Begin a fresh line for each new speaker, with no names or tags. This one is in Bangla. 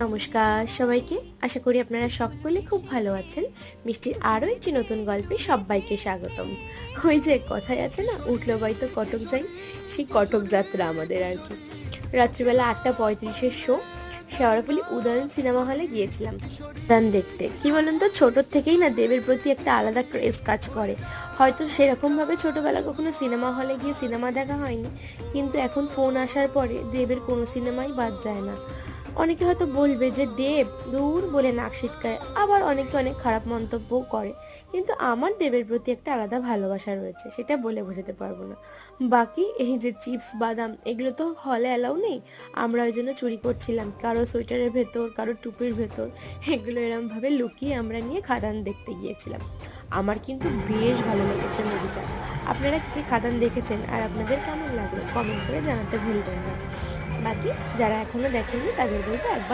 নমস্কার সবাইকে। আশা করি আপনারা সকলে খুব ভালো আছেন। মিষ্টির আরও একটি নতুন গল্পে সবাইকে স্বাগতম। ওই যে কথায় আছে না, উঠলো বাই তো কটক যাই, সেই কটক যাত্রা আমাদের আর কি। রাত্রিবেলা 8:35-এর শো। শেওড়াফুলি উদয়ন সিনেমা হলে গিয়েছিলাম গান দেখতে। কি বলুন তো, ছোটোর থেকেই না দেবের প্রতি একটা আলাদা ক্রেজ কাজ করে। হয়তো সেরকমভাবে ছোটোবেলা কখনো সিনেমা হলে গিয়ে সিনেমা দেখা হয়নি, কিন্তু এখন ফোন আসার পরে দেবের কোনো সিনেমাই বাদ যায় না। অনেকে হয়তো বলবে যে দেব দূর বলে নাক সিটকায়, আবার অনেকে অনেক খারাপ মন্তব্যও করে, কিন্তু আমার দেবের প্রতি একটা আলাদা ভালোবাসা রয়েছে, সেটা বলে বোঝাতে পারবো না। বাকি এই যে চিপস বাদাম এগুলো তো হলে অ্যালাউ নেই, আমরা ওই জন্য চুরি করছিলাম কারো সোয়েটারের ভেতর, কারো টুপির ভেতর। এগুলো এরমভাবে লুকিয়ে আমরা নিয়ে খাদান দেখতে গিয়েছিলাম। আমার কিন্তু বেশ ভালো লেগেছে মুভিটা। আপনারা কি কি খাদান দেখেছেন আর আপনাদের কেমন লাগলো কমেন্ট করে জানাতে ভুলবেন না। বাকি যারা এখনো দেখেননি তাদের বলবো একবার